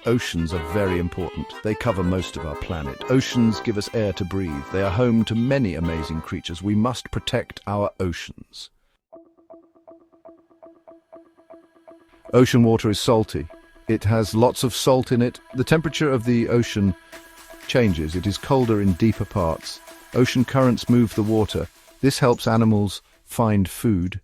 Oceans are very important. They cover most of our planet. Oceans give us air to breathe. They are home to many amazing creatures. We must protect our oceans. Ocean water is salty. It has lots of salt in it. The temperature of the ocean changes. It is colder in deeper parts. Ocean currents move the water. This helps animals find food.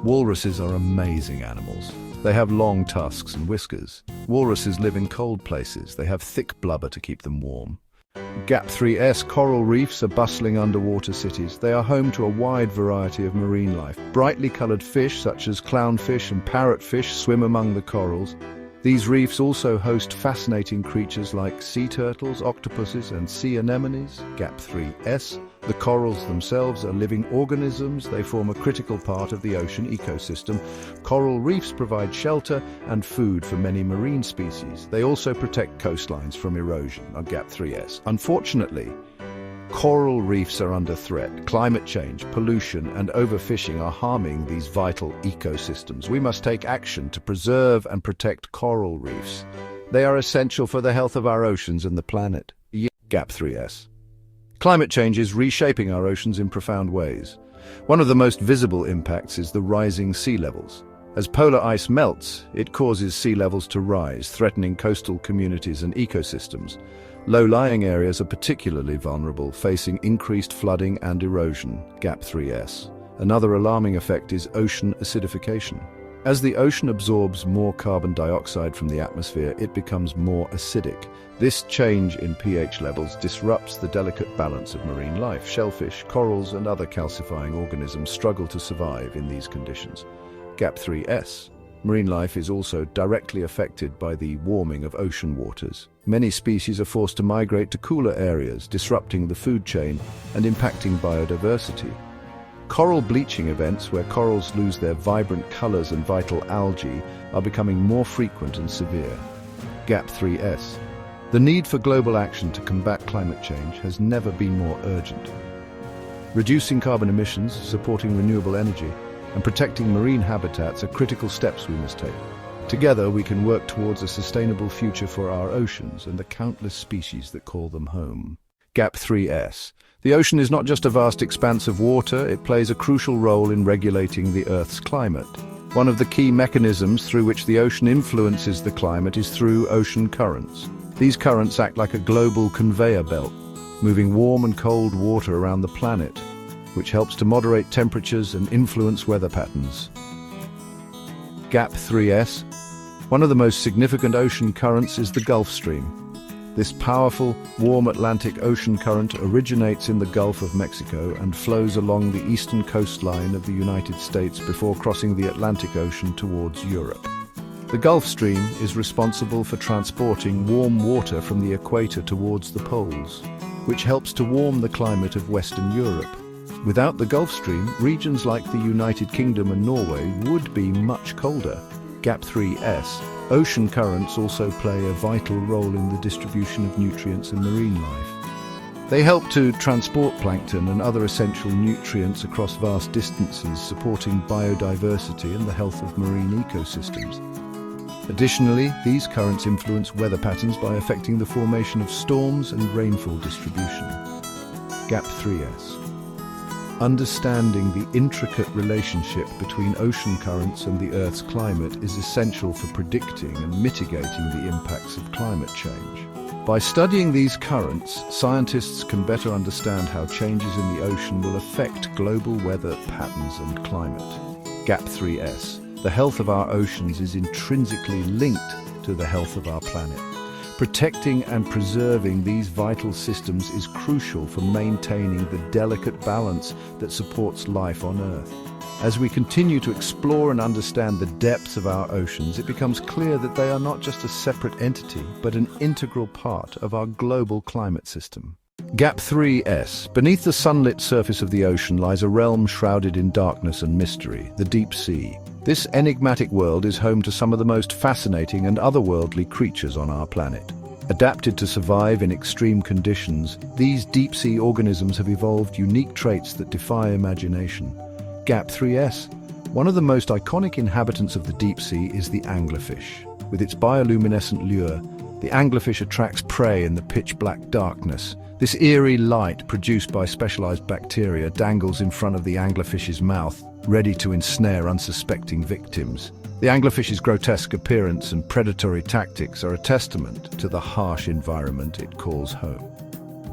Walruses are amazing animals. They have long tusks and whiskers. Walruses live in cold places. They have thick blubber to keep them warm. GAP3S coral reefs are bustling underwater cities. They are home to a wide variety of marine life. Brightly colored fish such as clownfish and parrotfish swim among the corals. These reefs also host fascinating creatures like sea turtles, octopuses, and sea anemones. GAP3S. The corals themselves are living organisms. They form a critical part of the ocean ecosystem. Coral reefs provide shelter and food for many marine species. They also protect coastlines from erosion. GAP3S. Unfortunately, coral reefs are under threat. Climate change, pollution, and overfishing are harming these vital ecosystems. We must take action to preserve and protect coral reefs. They are essential for the health of our oceans and the planet. GAP3S. Climate change is reshaping our oceans in profound ways. One of the most visible impacts is the rising sea levels. As polar ice melts, it causes sea levels to rise, threatening coastal communities and ecosystems. Low-lying areas are particularly vulnerable, facing increased flooding and erosion. GAP3S. Another alarming effect is ocean acidification. As the ocean absorbs more carbon dioxide from the atmosphere, it becomes more acidic. This change in pH levels disrupts the delicate balance of marine life. Shellfish, corals, and other calcifying organisms struggle to survive in these conditions. GAP3S. Marine life is also directly affected by the warming of ocean waters. Many species are forced to migrate to cooler areas, disrupting the food chain and impacting biodiversity. Coral bleaching events, where corals lose their vibrant colors and vital algae, are becoming more frequent and severe. GAP3S. The need for global action to combat climate change has never been more urgent. Reducing carbon emissions, supporting renewable energy, and protecting marine habitats are critical steps we must take. Together, we can work towards a sustainable future for our oceans and the countless species that call them home. GAP3S. The ocean is not just a vast expanse of water, it plays a crucial role in regulating the Earth's climate. One of the key mechanisms through which the ocean influences the climate is through ocean currents. These currents act like a global conveyor belt, moving warm and cold water around the planet, which helps to moderate temperatures and influence weather patterns. GAP3S. One of the most significant ocean currents is the Gulf Stream. This powerful, warm Atlantic Ocean current originates in the Gulf of Mexico and flows along the eastern coastline of the United States before crossing the Atlantic Ocean towards Europe. The Gulf Stream is responsible for transporting warm water from the equator towards the poles, which helps to warm the climate of Western Europe. Without the Gulf Stream, regions like the United Kingdom and Norway would be much colder. GAP3S. Ocean currents also play a vital role in the distribution of nutrients in marine life. They help to transport plankton and other essential nutrients across vast distances, supporting biodiversity and the health of marine ecosystems. Additionally, these currents influence weather patterns by affecting the formation of storms and rainfall distribution. GAP3S. Understanding the intricate relationship between ocean currents and the Earth's climate is essential for predicting and mitigating the impacts of climate change. By studying these currents, scientists can better understand how changes in the ocean will affect global weather patterns and climate. GAP3S. The health of our oceans is intrinsically linked to the health of our planet. Protecting and preserving these vital systems is crucial for maintaining the delicate balance that supports life on Earth. As we continue to explore and understand the depths of our oceans, it becomes clear that they are not just a separate entity, but an integral part of our global climate system. GAP3S. Beneath the sunlit surface of the ocean lies a realm shrouded in darkness and mystery, the deep sea. This enigmatic world is home to some of the most fascinating and otherworldly creatures on our planet. Adapted to survive in extreme conditions, these deep-sea organisms have evolved unique traits that defy imagination. GAP3S. One of the most iconic inhabitants of the deep sea is the anglerfish. With its bioluminescent lure, the anglerfish attracts prey in the pitch-black darkness. This eerie light, produced by specialized bacteria, dangles in front of the anglerfish's mouth, ready to ensnare unsuspecting victims. The anglerfish's grotesque appearance and predatory tactics are a testament to the harsh environment it calls home.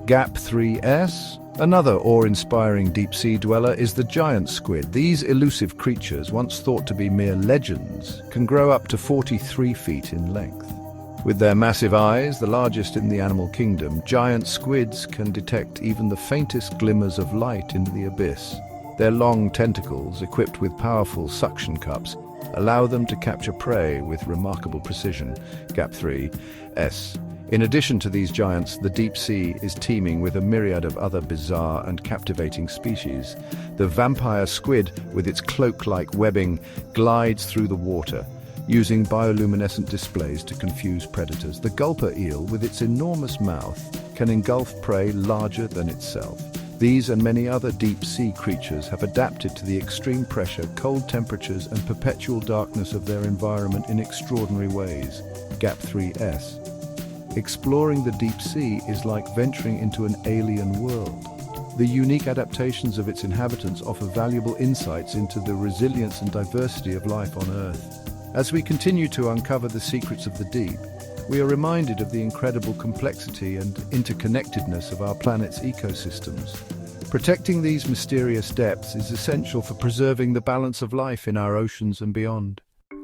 Gap 3S. Another awe-inspiring deep-sea dweller is the giant squid. These elusive creatures, once thought to be mere legends, can grow up to 43 feet in length. With their massive eyes, the largest in the animal kingdom, giant squids can detect even the faintest glimmers of light into the abyss. Their long tentacles, equipped with powerful suction cups, allow them to capture prey with remarkable precision. Gap 3S. In addition to these giants, the deep sea is teeming with a myriad of other bizarre and captivating species. The vampire squid, with its cloak-like webbing, glides through the water, using bioluminescent displays to confuse predators. The gulper eel, with its enormous mouth, can engulf prey larger than itself. These and many other deep-sea creatures have adapted to the extreme pressure, cold temperatures, and perpetual darkness of their environment in extraordinary ways. Gap 3S. Exploring the deep sea is like venturing into an alien world. The unique adaptations of its inhabitants offer valuable insights into the resilience and diversity of life on Earth. As we continue to uncover the secrets of the deep, we are reminded of the incredible complexity and interconnectedness of our planet's ecosystems. Protecting these mysterious depths is essential for preserving the balance of life in our oceans and beyond.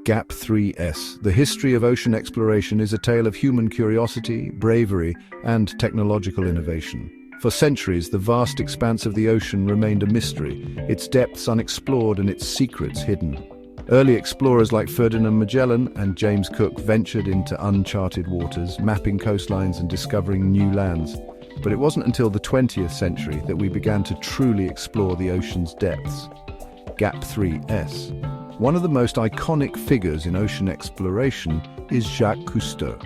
Gap 3S. The history of ocean exploration is a tale of human curiosity, bravery, and technological innovation. For centuries, the vast expanse of the ocean remained a mystery, its depths unexplored and its secrets hidden. Early explorers like Ferdinand Magellan and James Cook ventured into uncharted waters, mapping coastlines and discovering new lands. But it wasn't until the 20th century that we began to truly explore the ocean's depths. Gap 3S. One of the most iconic figures in ocean exploration is Jacques Cousteau.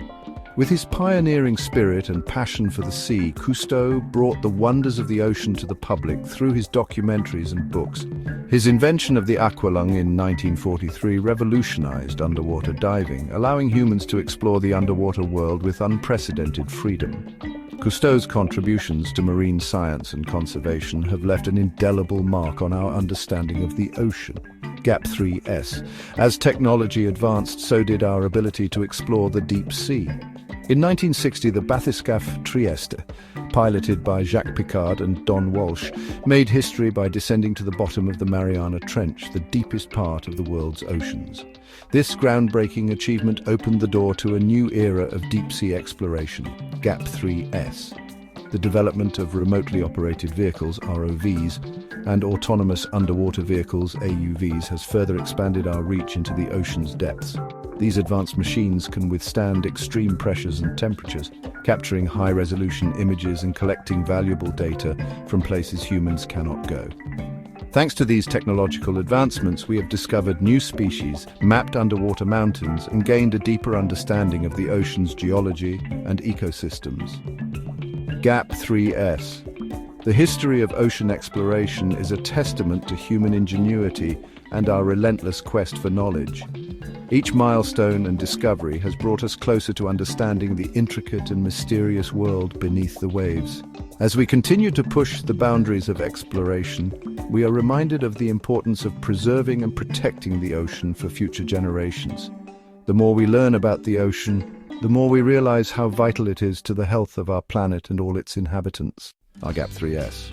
With his pioneering spirit and passion for the sea, Cousteau brought the wonders of the ocean to the public through his documentaries and books. His invention of the aqualung in 1943 revolutionized underwater diving, allowing humans to explore the underwater world with unprecedented freedom. Cousteau's contributions to marine science and conservation have left an indelible mark on our understanding of the ocean. Gap 3S. As technology advanced, so did our ability to explore the deep sea. In 1960, the bathyscaphe Trieste, piloted by Jacques Piccard and Don Walsh, made history by descending to the bottom of the Mariana Trench, the deepest part of the world's oceans. This groundbreaking achievement opened the door to a new era of deep-sea exploration. Gap 3S. The development of remotely operated vehicles, ROVs, and autonomous underwater vehicles, AUVs, has further expanded our reach into the ocean's depths. These advanced machines can withstand extreme pressures and temperatures, capturing high-resolution images and collecting valuable data from places humans cannot go. Thanks to these technological advancements, we have discovered new species, mapped underwater mountains, and gained a deeper understanding of the ocean's geology and ecosystems. Gap 3S. The history of ocean exploration is a testament to human ingenuity and our relentless quest for knowledge. Each milestone and discovery has brought us closer to understanding the intricate and mysterious world beneath the waves. As we continue to push the boundaries of exploration, we are reminded of the importance of preserving and protecting the ocean for future generations. The more we learn about the ocean, the more we realize how vital it is to the health of our planet and all its inhabitants. Our Gap 3S.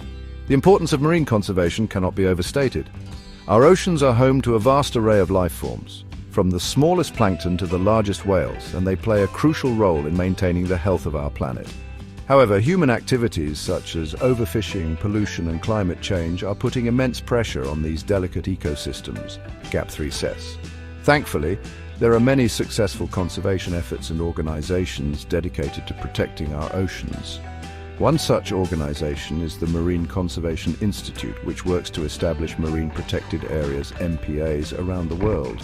The importance of marine conservation cannot be overstated. Our oceans are home to a vast array of life forms, from the smallest plankton to the largest whales, and they play a crucial role in maintaining the health of our planet. However, human activities such as overfishing, pollution, and climate change are putting immense pressure on these delicate ecosystems. Gap 3S. Thankfully, there are many successful conservation efforts and organizations dedicated to protecting our oceans. One such organization is the Marine Conservation Institute, which works to establish marine protected areas, MPAs, around the world.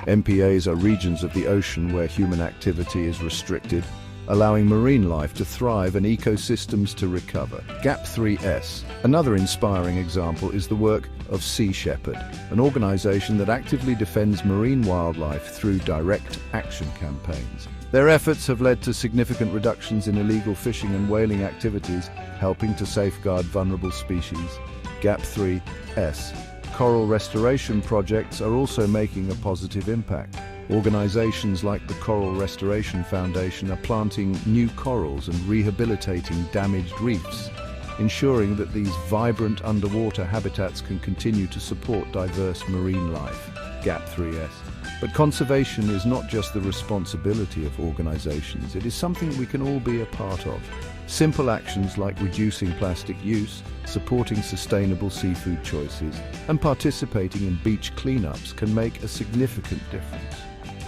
MPAs are regions of the ocean where human activity is restricted, allowing marine life to thrive and ecosystems to recover. Gap 3S. Another inspiring example is the work of Sea Shepherd, an organization that actively defends marine wildlife through direct action campaigns. Their efforts have led to significant reductions in illegal fishing and whaling activities, helping to safeguard vulnerable species. GAP3S coral restoration projects are also making a positive impact. Organizations like the Coral Restoration Foundation are planting new corals and rehabilitating damaged reefs, ensuring that these vibrant underwater habitats can continue to support diverse marine life. GAP3S. But conservation is not just the responsibility of organizations, it is something we can all be a part of. Simple actions like reducing plastic use, supporting sustainable seafood choices, and participating in beach cleanups can make a significant difference.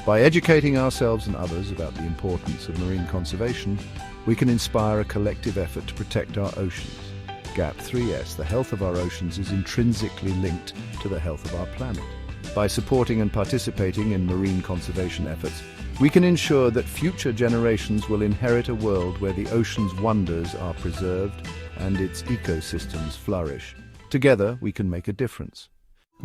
By educating ourselves and others about the importance of marine conservation, we can inspire a collective effort to protect our oceans. GAP3S, the health of our oceans is intrinsically linked to the health of our planet. By supporting and participating in marine conservation efforts, we can ensure that future generations will inherit a world where the ocean's wonders are preserved and its ecosystems flourish. Together, we can make a difference.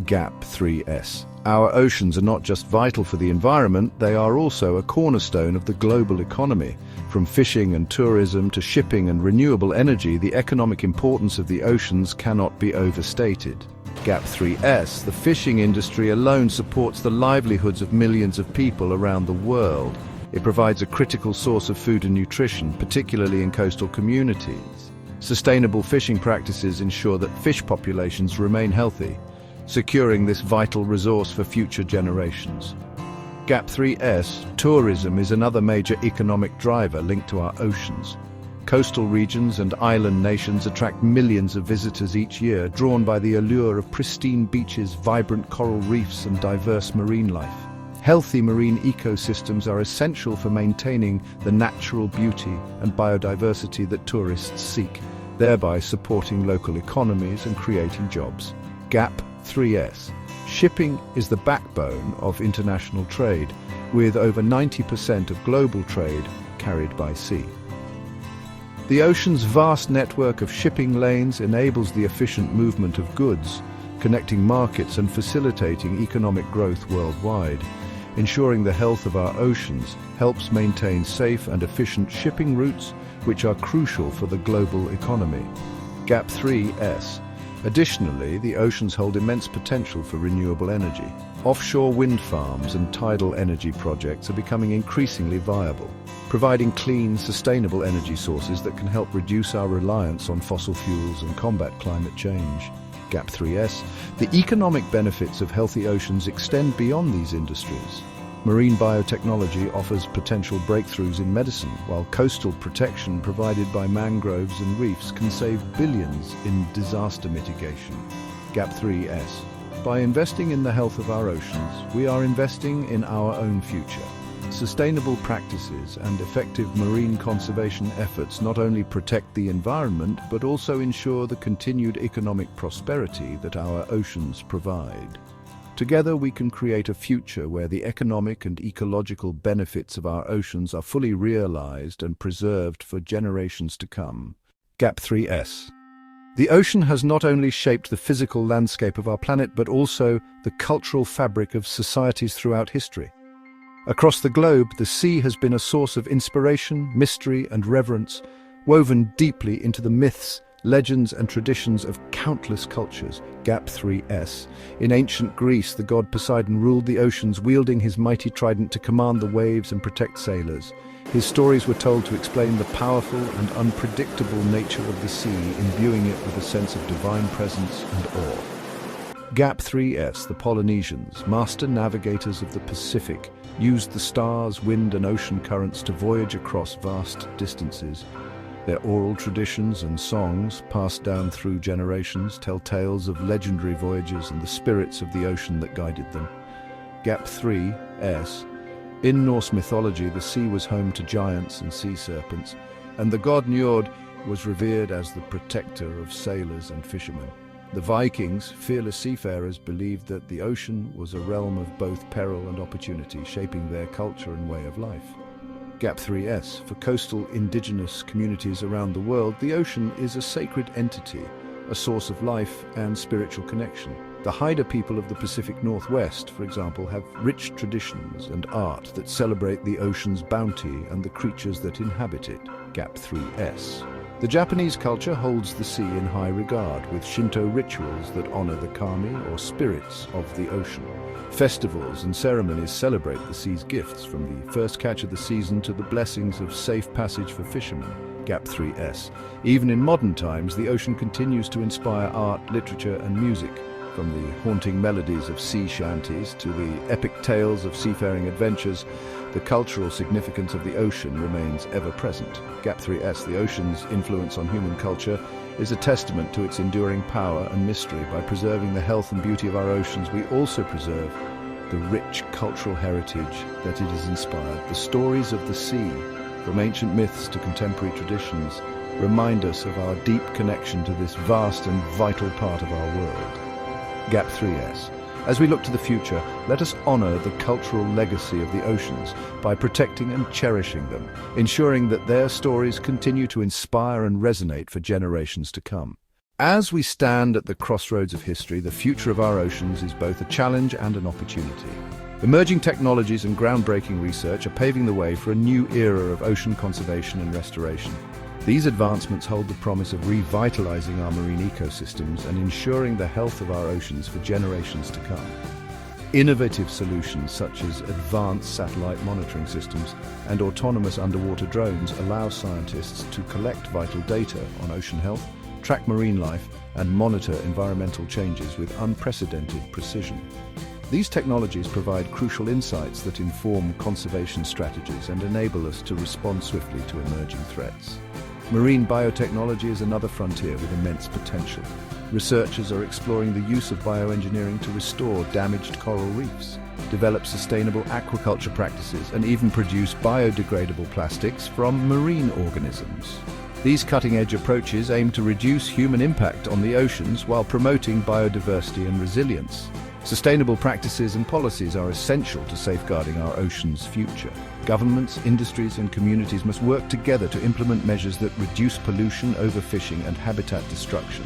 GAP3S. Our oceans are not just vital for the environment, they are also a cornerstone of the global economy. From fishing and tourism to shipping and renewable energy, the economic importance of the oceans cannot be overstated. GAP3S, the fishing industry alone supports the livelihoods of millions of people around the world. It provides a critical source of food and nutrition, particularly in coastal communities. Sustainable fishing practices ensure that fish populations remain healthy, securing this vital resource for future generations. GAP3S, tourism is another major economic driver linked to our oceans. Coastal regions and island nations attract millions of visitors each year, drawn by the allure of pristine beaches, vibrant coral reefs, and diverse marine life. Healthy marine ecosystems are essential for maintaining the natural beauty and biodiversity that tourists seek, thereby supporting local economies and creating jobs. GAP3S. Shipping is the backbone of international trade, with over 90% of global trade carried by sea. The ocean's vast network of shipping lanes enables the efficient movement of goods, connecting markets and facilitating economic growth worldwide. Ensuring the health of our oceans helps maintain safe and efficient shipping routes, which are crucial for the global economy. GAP3S. Additionally, the oceans hold immense potential for renewable energy. Offshore wind farms and tidal energy projects are becoming increasingly viable, providing clean, sustainable energy sources that can help reduce our reliance on fossil fuels and combat climate change. GAP3S. The economic benefits of healthy oceans extend beyond these industries. Marine biotechnology offers potential breakthroughs in medicine, while coastal protection provided by mangroves and reefs can save billions in disaster mitigation. GAP3S. By investing in the health of our oceans, we are investing in our own future. Sustainable practices and effective marine conservation efforts not only protect the environment, but also ensure the continued economic prosperity that our oceans provide. Together we can create a future where the economic and ecological benefits of our oceans are fully realized and preserved for generations to come. GAP3S. The ocean has not only shaped the physical landscape of our planet, but also the cultural fabric of societies throughout history. Across the globe, the sea has been a source of inspiration, mystery, and reverence, woven deeply into the myths, legends, and traditions of countless cultures. GAP3S. In ancient Greece, the god Poseidon ruled the oceans, wielding his mighty trident to command the waves and protect sailors. His stories were told to explain the powerful and unpredictable nature of the sea, imbuing it with a sense of divine presence and awe. GAP3S. The Polynesians, master navigators of the Pacific, used the stars, wind, and ocean currents to voyage across vast distances. Their oral traditions and songs, passed down through generations, tell tales of legendary voyages and the spirits of the ocean that guided them. GAP3S. In Norse mythology, the sea was home to giants and sea serpents, and the god Njord was revered as the protector of sailors and fishermen. The Vikings, fearless seafarers, believed that the ocean was a realm of both peril and opportunity, shaping their culture and way of life. GAP3S. For coastal indigenous communities around the world, the ocean is a sacred entity, a source of life and spiritual connection. The Haida people of the Pacific Northwest, for example, have rich traditions and art that celebrate the ocean's bounty and the creatures that inhabit it. Gap 3S. The Japanese culture holds the sea in high regard, with Shinto rituals that honor the kami, or spirits, of the ocean. Festivals and ceremonies celebrate the sea's gifts, from the first catch of the season to the blessings of safe passage for fishermen. Gap 3S. Even in modern times, the ocean continues to inspire art, literature, and music. From the haunting melodies of sea shanties to the epic tales of seafaring adventures, the cultural significance of the ocean remains ever present. Gap 3S, the ocean's influence on human culture, is a testament to its enduring power and mystery. By preserving the health and beauty of our oceans, we also preserve the rich cultural heritage that it has inspired. The stories of the sea, from ancient myths to contemporary traditions, remind us of our deep connection to this vast and vital part of our world. Gap 3S. As we look to the future, let us honor the cultural legacy of the oceans by protecting and cherishing them, ensuring that their stories continue to inspire and resonate for generations to come. As we stand at the crossroads of history, the future of our oceans is both a challenge and an opportunity. Emerging technologies and groundbreaking research are paving the way for a new era of ocean conservation and restoration. These advancements hold the promise of revitalizing our marine ecosystems and ensuring the health of our oceans for generations to come. Innovative solutions such as advanced satellite monitoring systems and autonomous underwater drones allow scientists to collect vital data on ocean health, track marine life, and monitor environmental changes with unprecedented precision. These technologies provide crucial insights that inform conservation strategies and enable us to respond swiftly to emerging threats. Marine biotechnology is another frontier with immense potential. Researchers are exploring the use of bioengineering to restore damaged coral reefs, develop sustainable aquaculture practices, and even produce biodegradable plastics from marine organisms. These cutting-edge approaches aim to reduce human impact on the oceans while promoting biodiversity and resilience. Sustainable practices and policies are essential to safeguarding our ocean's future. Governments, industries, and communities must work together to implement measures that reduce pollution, overfishing, and habitat destruction.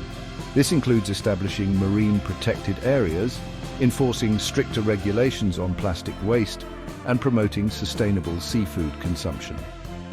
This includes establishing marine protected areas, enforcing stricter regulations on plastic waste, and promoting sustainable seafood consumption.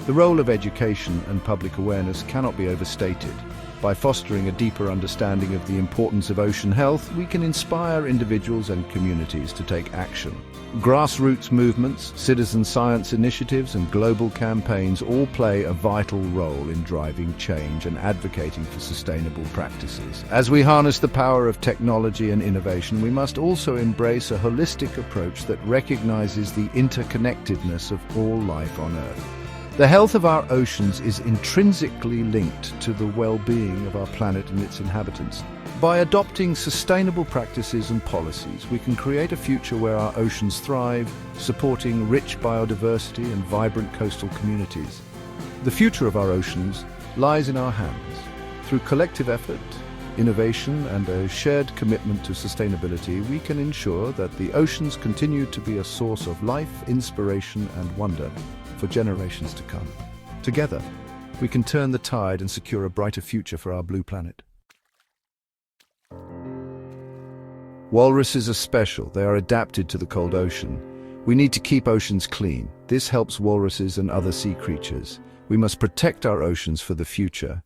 The role of education and public awareness cannot be overstated. By fostering a deeper understanding of the importance of ocean health, we can inspire individuals and communities to take action. Grassroots movements, citizen science initiatives, and global campaigns all play a vital role in driving change and advocating for sustainable practices. As we harness the power of technology and innovation, we must also embrace a holistic approach that recognizes the interconnectedness of all life on Earth. The health of our oceans is intrinsically linked to the well-being of our planet and its inhabitants. By adopting sustainable practices and policies, we can create a future where our oceans thrive, supporting rich biodiversity and vibrant coastal communities. The future of our oceans lies in our hands. Through collective effort, innovation, and a shared commitment to sustainability, we can ensure that the oceans continue to be a source of life, inspiration, and wonder for generations to come. Together, we can turn the tide and secure a brighter future for our blue planet. Walruses are special. They are adapted to the cold ocean. We need to keep oceans clean. This helps walruses and other sea creatures. We must protect our oceans for the future,